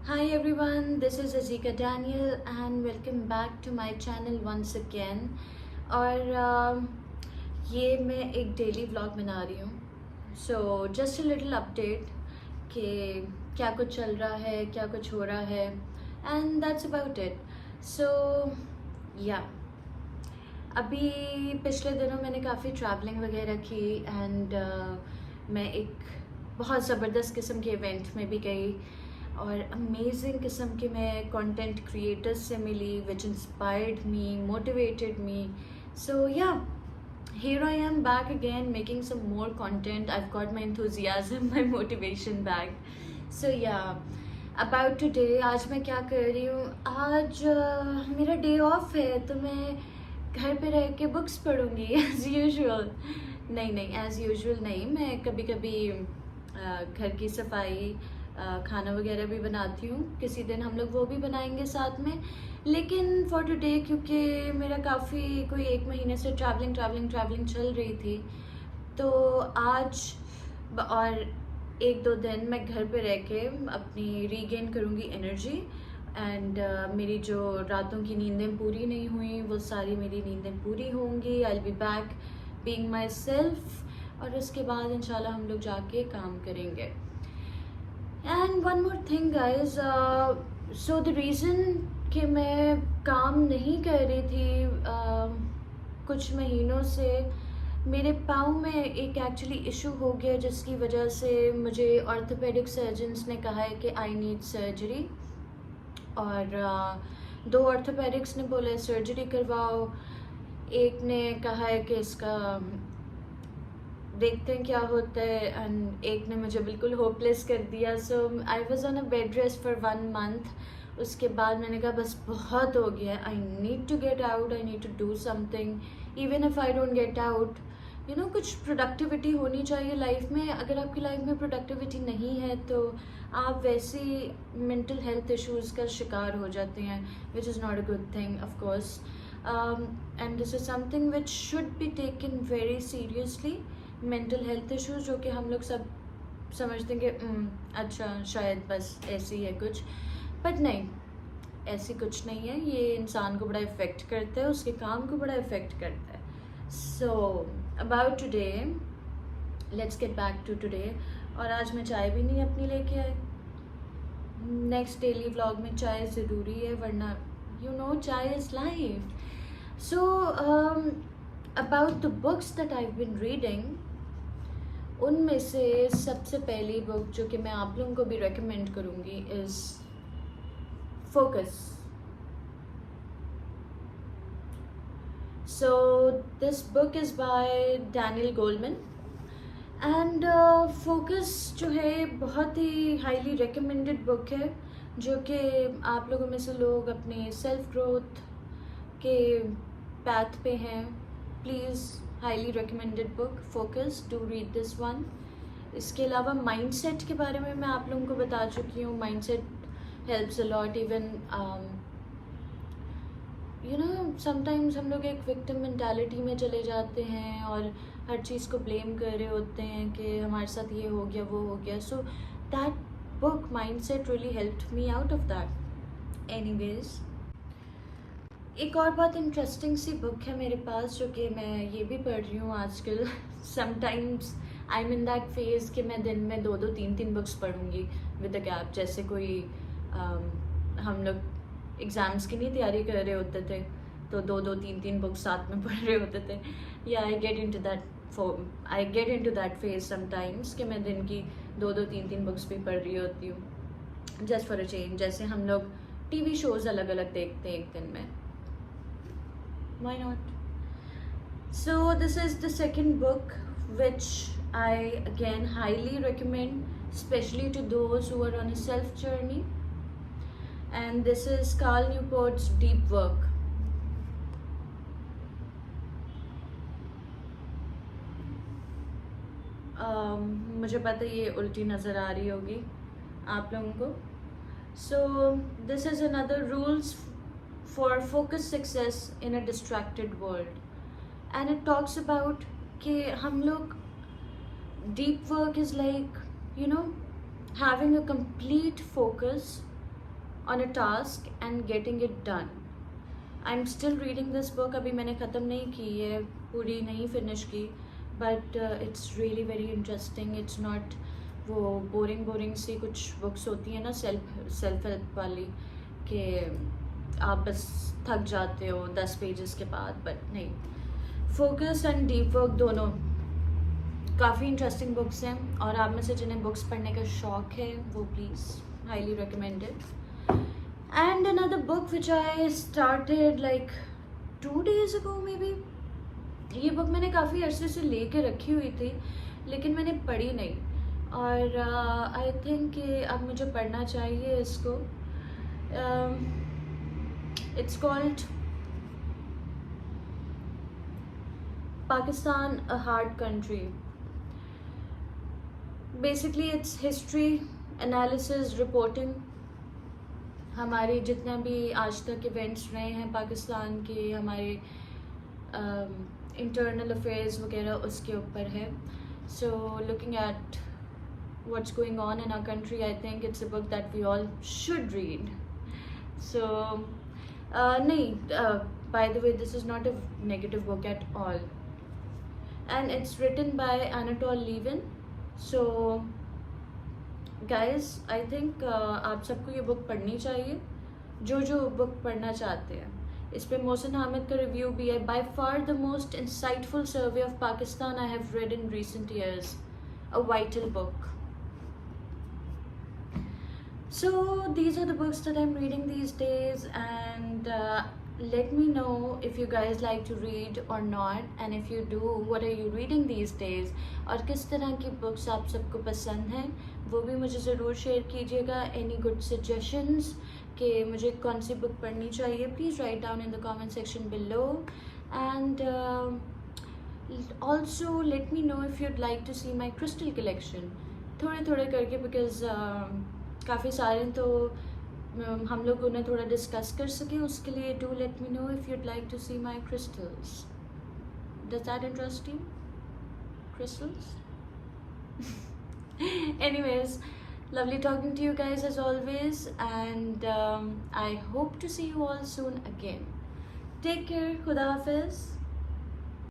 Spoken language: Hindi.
Hi everyone, this is Azika Daniel and welcome back to my channel once again. और ये मैं एक डेली व्लॉग बना रही हूँ. So just a little update कि क्या कुछ चल रहा है, क्या कुछ हो रहा है, एंड दैट्स अबाउट इट. सो या अभी पिछले दिनों मैंने काफ़ी ट्रैवलिंग वगैरह की एंड मैं एक बहुत ज़बरदस्त किस्म के इवेंट में भी गई और अमेजिंग किस्म के मैं कंटेंट क्रिएटर्स से मिली विच इंस्पायर्ड मी, मोटिवेटेड मी. सो या here I am back again making some more content. I've got my enthusiasm, my motivation back. So yeah, about today, आज मैं क्या कर रही हूँ. आज मेरा डे ऑफ है तो मैं घर पे रह के बुक्स पढ़ूंगी एज यूजुअल. नहीं, एज यूजुअल नहीं, मैं कभी कभी घर की सफाई, खाना वगैरह भी बनाती हूँ. किसी दिन हम लोग वो भी बनाएंगे साथ में. लेकिन फॉर टुडे क्योंकि मेरा काफ़ी कोई 1 महीने से ट्रैवलिंग चल रही थी, तो आज और 1-2 दिन मैं घर पे रह के अपनी रीगेन करूँगी एनर्जी. एंड मेरी जो रातों की नींदें पूरी नहीं हुई वो सारी मेरी नींदें पूरी होंगी. I will be back being my self और उसके बाद इंशाल्लाह हम लोग जाके काम करेंगे. And one more thing guys, so the reason कि मैं काम नहीं कर रही थी कुछ महीनों से, मेरे पाँव में एक एक्चुअली इशू हो गया जिसकी वजह से मुझे ऑर्थोपेडिक सर्जन्स ने कहा है कि आई नीड सर्जरी. और 2 ऑर्थोपेडिक्स ने बोला सर्जरी करवाओ. एक ने कहा है कि इसका देखते हैं क्या होता है एंड एक ने मुझे बिल्कुल होपलेस कर दिया. So I was on a bed rest for 1 month. उसके बाद मैंने कहा बस बहुत हो गया, I need to get out, I need to do something. Even if I don't get out, you know, कुछ प्रोडक्टिविटी होनी चाहिए लाइफ में. अगर आपकी लाइफ में प्रोडक्टिविटी नहीं है तो आप वैसे मेंटल हेल्थ इश्यूज़ का शिकार हो जाते हैं, which is not a good thing of course. And this is something which should be taken very seriously. Mental health issues जो कि हम लोग सब समझते हैं कि अच्छा शायद बस ऐसे ही है कुछ, बट नहीं, ऐसी कुछ नहीं है. ये इंसान को बड़ा इफ़ेक्ट करता है, उसके काम को बड़ा इफ़ेक्ट करता है. So about today, let's get back to today. और आज मैं चाय भी नहीं अपनी लेके आई. नेक्स्ट डेली व्लॉग में चाय ज़रूरी है वरना you know chai is life. So about the books that I have been reading, उनमें से सबसे पहली बुक जो कि मैं आप लोगों को भी रेकमेंड करूँगी is focus. So this book is by Daniel Goleman and focus जो है बहुत ही हाईली रिकमेंडेड बुक है जो कि आप लोगों में से लोग अपने सेल्फ ग्रोथ के पैथ पे हैं. Please, highly recommended book focus, do read this one. इसके अलावा माइंडसेट के बारे में मैं आप लोगों को बता चुकी हूँ. Mindset helps a lot. Even you know sometimes हम लोग एक विक्टिम मेंटालिटी में चले जाते हैं और हर चीज़ को ब्लेम कर रहे होते हैं कि हमारे साथ ये हो गया वो हो गया. So that book mindset really helped me out of that. Anyways, एक और बहुत इंटरेस्टिंग सी बुक है मेरे पास जो कि मैं ये भी पढ़ रही हूँ आजकल. Sometimes I am in that phase कि मैं दिन में 2-2 3-3 बुक्स पढ़ूँगी विद अ गैप. जैसे कोई हम लोग एग्ज़ाम्स की नहीं तैयारी कर रहे होते थे तो 2-2 3-3 बुक्स साथ में पढ़ रहे होते थे. या I get into that phase sometimes कि मैं दिन की 2-2 3-3 बुक्स भी पढ़ रही होती हूँ जस्ट फॉर अ चेंज. जैसे हम लोग टीवी शोज़ अलग अलग देखते हैं एक दिन में. Why not? So this is the second book which I again highly recommend, especially to those who are on a self journey. And this is Carl Newport's Deep Work. मुझे पता है ये उल्टी नज़र आ रही होगी आप लोगों को. So this is another rules for focused success in a distracted world. And it talks about कि हम लोग deep work is like, you know, having a complete focus on a task and getting it done. I'm still reading this book. अभी मैंने ख़त्म नहीं की है, पूरी नहीं फिनिश की, but it's really very interesting. It's not वो बोरिंग सी कुछ बुक्स होती हैं ना सेल्फ हेल्प वाली, कि आप बस थक जाते हो 10 पेजेस के बाद, बट नहीं, फोकस एंड डीप वर्क दोनों काफ़ी इंटरेस्टिंग बुक्स हैं। और आप में से जिन्हें बुक्स पढ़ने का शौक़ है वो please highly recommended. And another book which I started like 2 days ago may be, ये बुक मैंने काफ़ी अरसे से लेके रखी हुई थी लेकिन मैंने पढ़ी नहीं, और आई थिंक कि अब मुझे पढ़ना चाहिए इसको। It's called Pakistan a hard country. Basically it's history analysis reporting, हमारे जितना भी आज तक इवेंट्स रहे हैं पाकिस्तान के, हमारे इंटरनल अफेयर्स वगैरह उसके ऊपर है। So looking at what's going on in our country, I think it's a book that we all should read. So नहीं, by the way this is not a negative book at all, and it's written by Anatol Levin. So guys, I think आप सबको ये बुक पढ़नी चाहिए जो बुक पढ़ना चाहते हैं। इस पे मोहसिन हामिद का रिव्यू भी है। By far the most insightful survey of Pakistan I have read in recent years, a vital book. So these are the books that I'm reading these days, and let me know if you guys like to read or not, and if you do, what are you reading these days, और किस तरह की बुक्स आप सबको पसंद हैं वो भी मुझे ज़रूर शेयर कीजिएगा। एनी गुड सजेशंस कि मुझे कौन सी बुक पढ़नी चाहिए, please write down in the comment section below, and also let me know if you'd like to see my crystal collection, थोड़े करके, बिकॉज काफ़ी सारे तो हम लोग उन्हें थोड़ा डिस्कस कर सके, उसके लिए do let me know if you'd like to see my crystals. Does that interest you, crystals? Anyways, lovely talking to you guys as always, and I hope to see you all soon again. Take care. Khuda Hafiz.